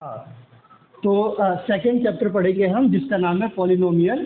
हाँ, तो second chapter पढ़ेंगे हम जिसका नाम है पॉलिनोमियल।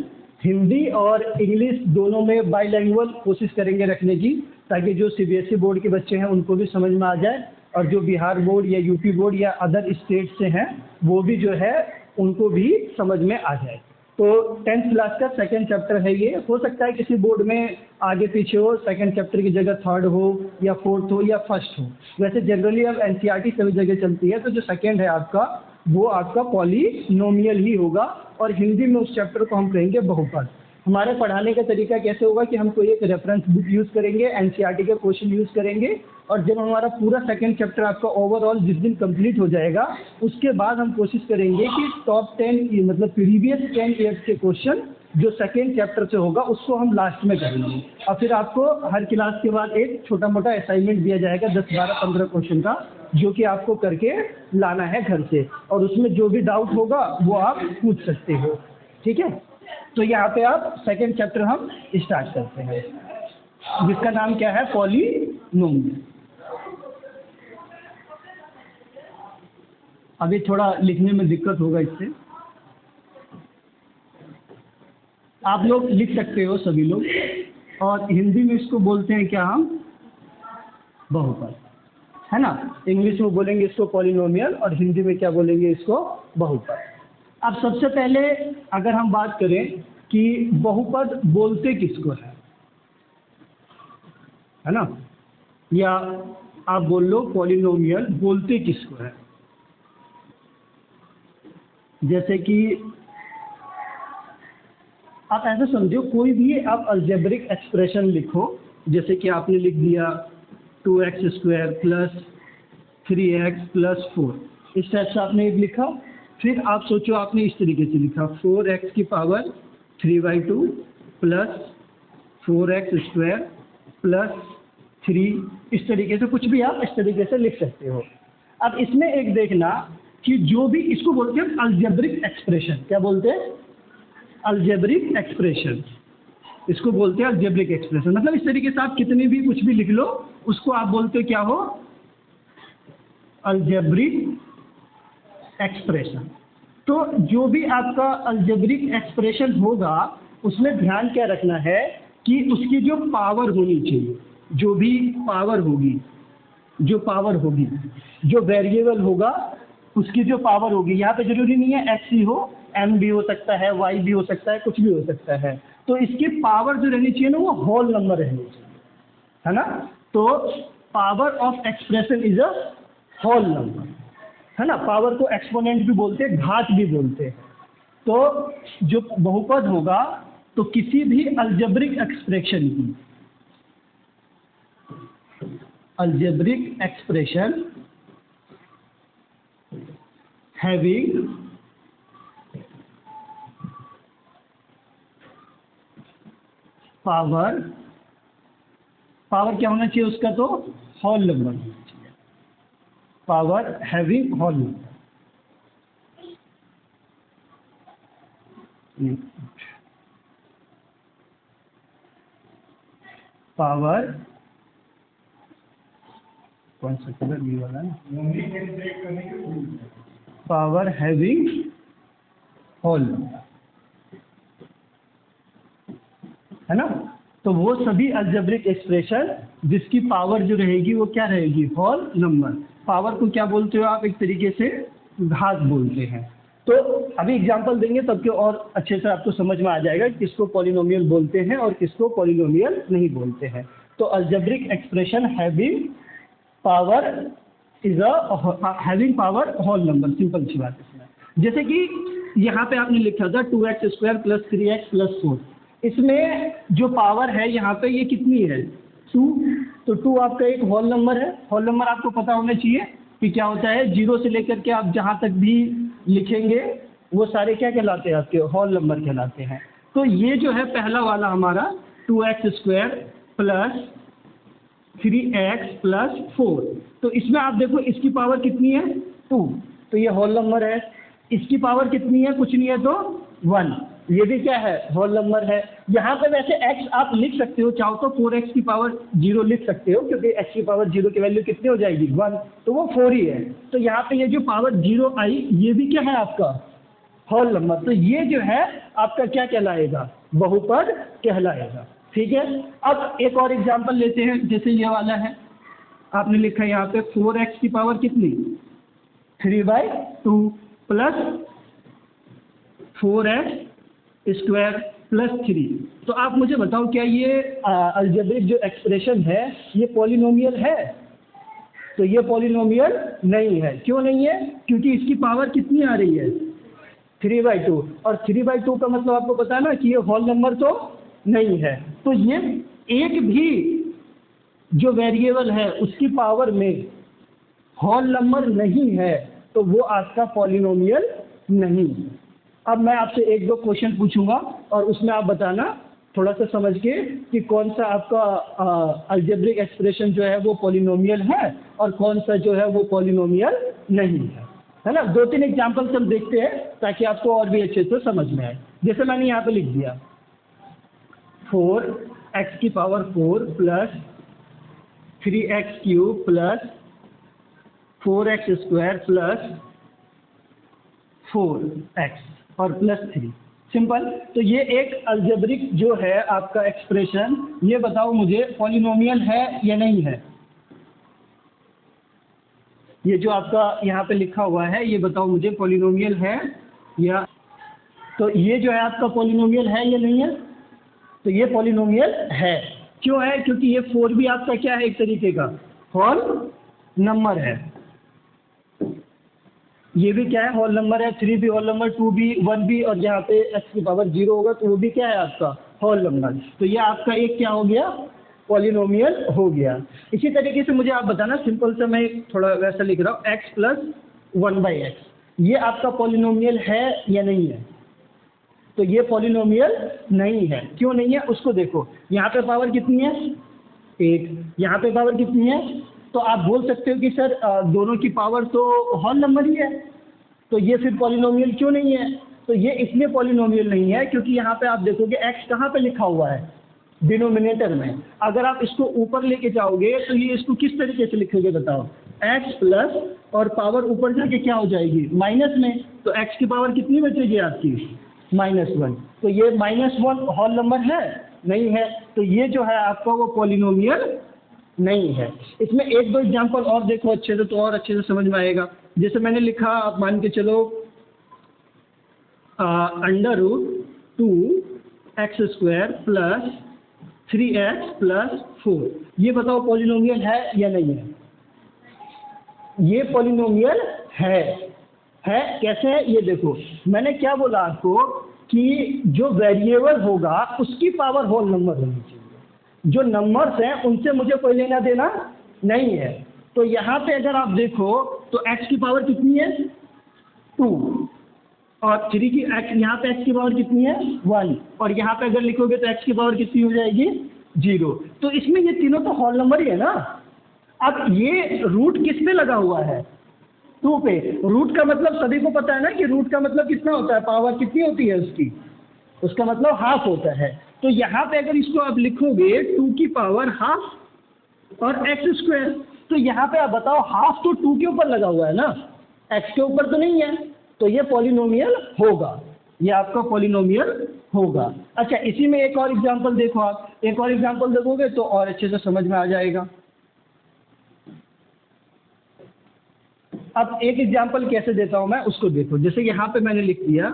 हिंदी और इंग्लिश दोनों में बाईलैंग्वेज कोशिश करेंगे रखने की, ताकि जो सीबीएसई बोर्ड के बच्चे हैं उनको भी समझ में आ जाए, और जो बिहार बोर्ड या यूपी बोर्ड या अदर स्टेट से हैं वो भी जो है उनको भी समझ में आ जाए। तो 10th क्लास का सेकंड चैप्टर है ये। हो सकता है किसी बोर्ड में आगे पीछे हो, सेकंड चैप्टर की जगह थर्ड हो या फोर्थ हो या फर्स्ट हो। वैसे जनरली अब एनसीईआरटी सभी जगह चलती है, तो जो सेकंड है आपका वो आपका पॉलिनोमियल ही होगा, और हिंदी में उस चैप्टर को हम कहेंगे बहुपद। हमारे पढ़ाने का तरीका कैसे होगा कि हम कोई एक रेफरेंस बुक यूज़ करेंगे, एनसीईआरटी के क्वेश्चन यूज़ करेंगे, और जब हमारा पूरा सेकंड चैप्टर आपका ओवरऑल जिस दिन कंप्लीट हो जाएगा उसके बाद हम कोशिश करेंगे कि टॉप 10 मतलब प्रीवियस 10 ईयर्स के क्वेश्चन जो सेकेंड चैप्टर से होगा उसको हम लास्ट में करेंगे। और फिर आपको हर क्लास के बाद एक छोटा मोटा असाइनमेंट दिया जाएगा 10, 12, 15 क्वेश्चन का, जो कि आपको करके लाना है घर से, और उसमें जो भी डाउट होगा वो आप पूछ सकते हो। ठीक है, तो यहाँ पे आप सेकेंड चैप्टर हम स्टार्ट करते हैं जिसका नाम क्या है, पॉलिनोमियल। अभी थोड़ा लिखने में दिक्कत होगा, इससे आप लोग लिख सकते हो सभी लोग। और हिंदी में इसको बोलते हैं क्या हम, बहुपद, है ना। इंग्लिश में बोलेंगे इसको पॉलिनोमियल, और हिंदी में क्या बोलेंगे इसको, बहुपद। अब सबसे पहले अगर हम बात करें कि बहुपद बोलते किसको है ना, या आप बोल लो पॉलिनोमियल बोलते किसको है। जैसे कि आप ऐसा समझो, कोई भी आप अलजेब्रिक एक्सप्रेशन लिखो, जैसे कि आपने लिख दिया 2x² प्लस 3x प्लस 4, इस टाइप से आपने एक लिखा। फिर आप सोचो आपने इस तरीके से लिखा 4x की पावर 3/2 प्लस 4x² प्लस 3, इस तरीके से कुछ भी आप इस तरीके से लिख सकते हो। अब इसमें एक देखना कि जो भी इसको बोलते हैं अलजेब्रिक एक्सप्रेशन, क्या बोलते हैं, अलजेब्रिक एक्सप्रेशन, इसको बोलते हैं अलजेब्रिक एक्सप्रेशन। मतलब इस तरीके से आप कितने भी कुछ भी लिख लो उसको आप बोलते हो क्या हो, अलजेब्रिक एक्सप्रेशन। तो जो भी आपका अलजेब्रिक एक्सप्रेशन होगा उसमें ध्यान क्या रखना है कि उसकी जो पावर होनी चाहिए, जो भी पावर होगी, जो वेरिएबल होगा उसकी जो पावर होगी, यहाँ पे जरूरी नहीं है x ही हो, m भी हो सकता है, y भी हो सकता है, कुछ भी हो सकता है। तो इसकी पावर जो रहनी चाहिए ना वो होल नंबर रहनी चाहिए, है ना। तो power of expression is a whole number, है ना। पावर को एक्सपोनेंट भी बोलते हैं, घात भी बोलते हैं। तो जो बहुपद होगा तो किसी भी अलजेब्रिक एक्सप्रेशन की, अलजेब्रिक एक्सप्रेशन हैविंग पावर क्या होना चाहिए उसका, तो होल नंबर होना चाहिए, power having whole number. Power कौन सा कलर ये वाला है, पावर हैविंग होल नंबर, है ना। तो वो सभी अलजेब्रिक एक्सप्रेशन जिसकी पावर जो रहेगी वो क्या रहेगी, होल नंबर। पावर को क्या बोलते हो आप, एक तरीके से घात बोलते हैं। तो अभी एग्जांपल देंगे तब के और अच्छे से आपको समझ में आ जाएगा किसको पॉलिनोमियल बोलते हैं और किसको पॉलिनोमियल नहीं बोलते हैं। तो algebraic expression having power is having power whole number, simple सी बात इसमें। जैसे कि यहाँ पे आपने लिखा था 2x² प्लस 3x प्लस 4, इसमें जो पावर है यहाँ पे ये कितनी है, 2। तो 2 आपका एक होल नंबर है। होल नंबर आपको पता होना चाहिए कि क्या होता है, 0 से लेकर के आप जहाँ तक भी लिखेंगे वो सारे क्या कहलाते हैं, आपके होल नंबर कहलाते हैं। तो ये जो है पहला वाला हमारा 2x² प्लस 3x प्लस 4, तो इसमें आप देखो इसकी पावर कितनी है, 2, तो ये होल नंबर है। इसकी पावर कितनी है, कुछ नहीं है तो 1, ये भी क्या है, होल नंबर है। यहाँ पे वैसे x आप लिख सकते हो, चाहो तो 4x की पावर 0 लिख सकते हो, क्योंकि x की पावर 0 की वैल्यू कितनी हो जाएगी 1, तो वो 4 ही है। तो यहाँ पे ये जो पावर 0 आई, ये भी क्या है आपका होल नंबर। तो ये जो है आपका क्या कहलाएगा, बहुपद कहलाएगा। ठीक है, अब एक और एग्जाम्पल लेते हैं, जैसे ये वाला है, आपने लिखा है यहाँ पे 4x की पावर कितनी 3/2 प्लस 4x स्क्वायर प्लस 3। तो आप मुझे बताओ, क्या ये अलजेब्रिक जो एक्सप्रेशन है ये पॉलिनोमियल है? तो ये पॉलिनोमियल नहीं है। क्यों नहीं है? क्योंकि इसकी पावर कितनी आ रही है 3/2, और 3/2 का मतलब आपको पता है ना कि ये होल नंबर तो नहीं है। तो ये एक भी जो वेरिएबल है उसकी पावर में होल नंबर नहीं है, तो वो आपका पॉलिनोमियल नहीं है। अब मैं आपसे एक दो क्वेश्चन पूछूंगा और उसमें आप बताना थोड़ा सा समझ के कि कौन सा आपका अलजेब्रिक एक्सप्रेशन जो है वो पॉलिनोमियल है और कौन सा जो है वो पॉलिनोमियल नहीं है ना। 2-3 एग्जांपल्स हम देखते हैं ताकि आपको और भी अच्छे से समझ में आए। जैसे मैंने यहाँ पे लिख दिया 4x की power 4 plus 3x cube plus 4x square plus 4x और प्लस 3, सिंपल। तो ये एक अलजेब्रिक जो है आपका एक्सप्रेशन, ये बताओ मुझे पॉलिनोमियल है या नहीं है? ये जो आपका यहाँ पे लिखा हुआ है ये बताओ मुझे पॉलिनोमियल है या? तो ये जो है आपका पॉलिनोमियल है या नहीं है? तो ये पॉलिनोमियल है। क्यों है? क्योंकि ये 4 भी आपका क्या है, एक तरीके का होल नंबर है। ये भी क्या है, होल नंबर है। 3 भी होल नंबर, 2 भी, 1 भी, और यहाँ पे x की पावर 0 होगा तो वो भी क्या है आपका होल नंबर। तो ये आपका एक क्या हो गया, पॉलिनोमियल हो गया। इसी तरीके से मुझे आप बताना, सिंपल से मैं थोड़ा वैसा लिख रहा हूँ, x प्लस 1/x, ये आपका पॉलिनोमियल है या नहीं है? तो ये पॉलिनोमियल नहीं है। क्यों नहीं है उसको देखो, यहाँ पे पावर कितनी है 8, यहाँ पे पावर कितनी है। तो आप बोल सकते हो कि सर दोनों की पावर तो होल नंबर ही है, तो ये फिर पॉलिनोमियल क्यों नहीं है? तो ये इसलिए पॉलिनोमियल नहीं है क्योंकि यहाँ पे आप देखोगे x कहाँ पे लिखा हुआ है, डिनोमिनेटर में। अगर आप इसको ऊपर लेके जाओगे तो ये इसको किस तरीके से लिखोगे बताओ, x प्लस और पावर ऊपर जाके क्या हो जाएगी माइनस में, तो x की पावर कितनी बचेगी आपकी -1। तो ये -1 होल नंबर है नहीं है, तो ये जो है आपका वो पॉलिनोमियल नहीं है। इसमें एक दो एग्जांपल और देखो अच्छे से, तो और अच्छे से समझ में आएगा। जैसे मैंने लिखा, आप मान के चलो √2x² प्लस 3x प्लस 4, ये बताओ पॉलिनोमियल है या नहीं है? ये पॉलिनोमियल है। कैसे है ये देखो, मैंने क्या बोला आपको कि जो वेरिएबल होगा उसकी पावर होल नंबर होनी चाहिए। जो नंबर्स हैं उनसे मुझे कोई लेना देना नहीं है। तो यहाँ पे अगर आप देखो तो x की पावर कितनी है 2, और 3 की x, यहाँ पे x की पावर कितनी है 1, और यहाँ पे अगर लिखोगे तो x की पावर कितनी हो जाएगी 0। तो इसमें ये तीनों तो होल नंबर ही है ना। अब ये रूट किस पे लगा हुआ है 2 पे। रूट का मतलब सभी को पता है ना कि रूट का मतलब कितना होता है, पावर कितनी होती है उसकी, उसका मतलब हाफ होता है। तो यहाँ पे अगर इसको आप लिखोगे 2 की पावर हाफ और x², तो यहाँ पे आप बताओ हाफ तो 2 के ऊपर लगा हुआ है ना, x के ऊपर तो नहीं है, तो ये पॉलिनोमियल होगा, ये आपका पॉलिनोमियल होगा। अच्छा, इसी में एक और एग्जांपल देखो, आप एक और एग्जांपल देखोगे तो और अच्छे से समझ में आ जाएगा। अब एक एग्जांपल कैसे देता हूँ मैं उसको देखो। जैसे यहाँ पे मैंने लिख दिया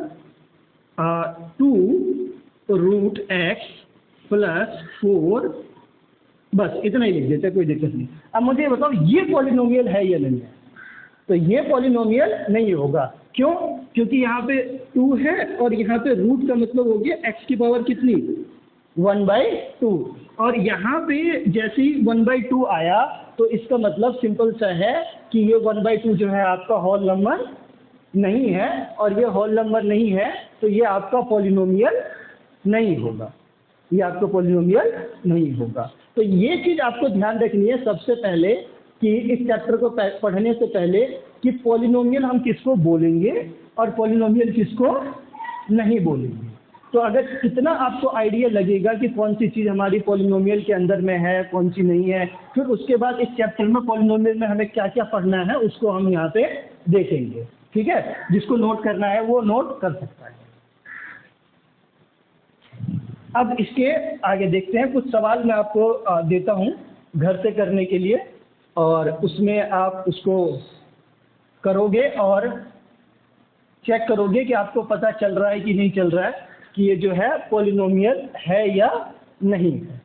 2√x प्लस 4, बस इतना ही लिख देते, कोई दिक्कत नहीं। अब मुझे ये बताओ ये पॉलिनोमियल है या नहीं है? तो ये पॉलिनोमियल नहीं होगा। क्यों? क्योंकि यहाँ पे 2 है और यहाँ पे रूट का मतलब हो गया x की पावर कितनी 1/2, और यहाँ पे जैसे ही 1/2 आया तो इसका मतलब सिंपल सा है कि ये 1/2 जो है आपका होल नंबर नहीं है, और ये होल नंबर नहीं है तो ये आपका पॉलिनोमियल नहीं होगा, ये आपका पॉलिनोमियल नहीं होगा। तो ये चीज़ आपको ध्यान रखनी है सबसे पहले कि इस चैप्टर को पढ़ने से पहले कि पॉलिनोमियल हम किसको बोलेंगे और पॉलिनोमियल किसको नहीं बोलेंगे। तो तो अगर इतना आपको आइडिया लगेगा कि कौन सी चीज़ हमारी पॉलिनोमियल के अंदर में है, कौन सी नहीं है, फिर उसके बाद इस चैप्टर में पॉलिनोमियल में हमें क्या क्या पढ़ना है उसको हम यहाँ पे देखेंगे। ठीक है, जिसको नोट करना है वो नोट कर सकता है। अब इसके आगे देखते हैं, कुछ सवाल मैं आपको देता हूँ घर से करने के लिए, और उसमें आप उसको करोगे और चेक करोगे कि आपको पता चल रहा है कि नहीं चल रहा है कि ये जो है पॉलिनोमियल है या नहीं है।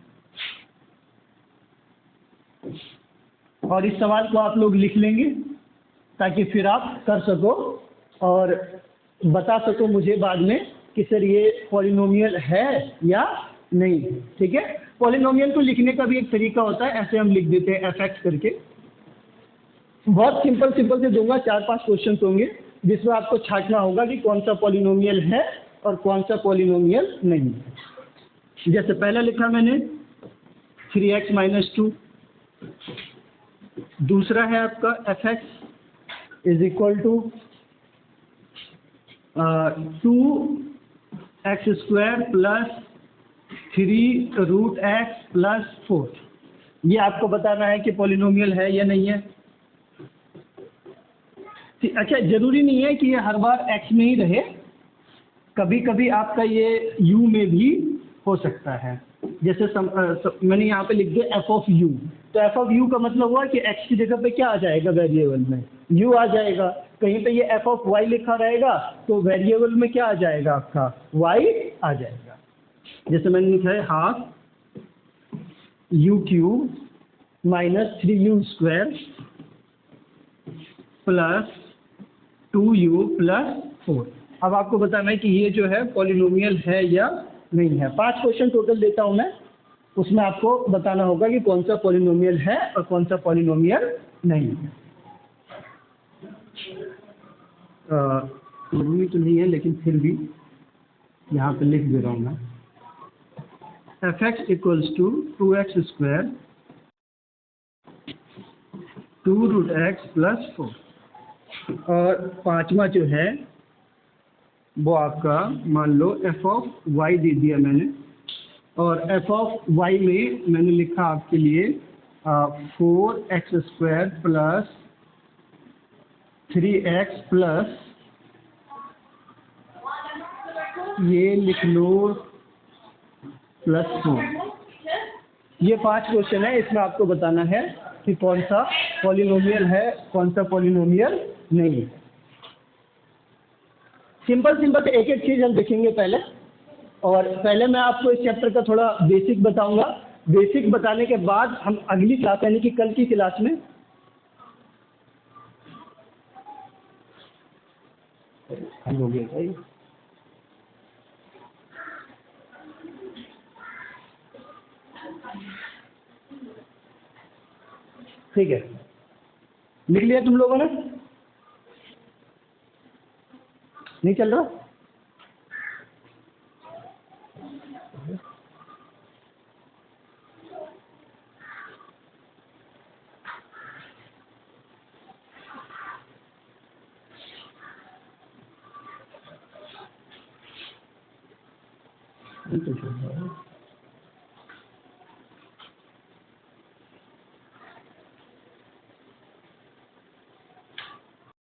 और इस सवाल को आप लोग लिख लेंगे ताकि फिर आप कर सको और बता सको मुझे बाद में कि सर ये पॉलिनोमियल है या नहीं। ठीक है, पॉलिनोमियल को लिखने का भी एक तरीका होता है, ऐसे हम लिख देते हैं fx करके। बहुत सिंपल से दूंगा, 4-5 क्वेश्चन होंगे जिसमें आपको छांटना होगा कि कौन सा पॉलिनोमियल है और कौन सा पॉलिनोमियल नहीं है। जैसे पहला लिखा मैंने 3x - 2, दूसरा है आपका fx is equal to 2x² plus 3√x plus 4। ये आपको बताना है कि पॉलिनोमियल है या नहीं है। अच्छा, जरूरी नहीं है कि ये हर बार x में ही रहे, कभी कभी आपका ये u में भी हो सकता है। जैसे मैंने यहाँ पे लिख दिया f(u), तो f(u) का मतलब हुआ कि x की जगह पे क्या आ जाएगा वेरिएबल में, u आ जाएगा। कहीं पे ये f(y) लिखा रहेगा तो वेरिएबल में क्या आ जाएगा आपका y आ जाएगा। जैसे मैंने लिखा है ½ u³ - 3u² plus 2u plus 4। अब आपको बताना है कि ये जो है पॉलिनोमियल है या नहीं है। 5 क्वेश्चन टोटल देता हूं मैं, उसमें आपको बताना होगा कि कौन सा पॉलिनोमियल है और कौन सा पॉलिनोमियल नहीं है। जरूरी तो नहीं है लेकिन फिर भी यहाँ पे लिख दे रहा हूँ मैं। fx = 2x² 2√x प्लस 4, और पांचवा जो है वो आपका मान लो f(y) दे दिया मैंने, और f(y) में मैंने लिखा आपके लिए 4x² प्लस 3x प्लस ये लिख लो प्लस 4। ये 5 क्वेश्चन है, इसमें आपको बताना है कि कौन सा पॉलिनोमियल है, कौन सा पॉलिनोमियल नहीं है। सिंपल एक एक चीज़ हम देखेंगे पहले, और पहले मैं आपको इस चैप्टर का थोड़ा बेसिक बताऊंगा। बेसिक बताने के बाद हम अगली क्लास यानी कि कल की क्लास में हो गया भाई। ठीक है, लिख लिया तुम लोगों ने? नहीं चल रहा? नहीं चल रहा।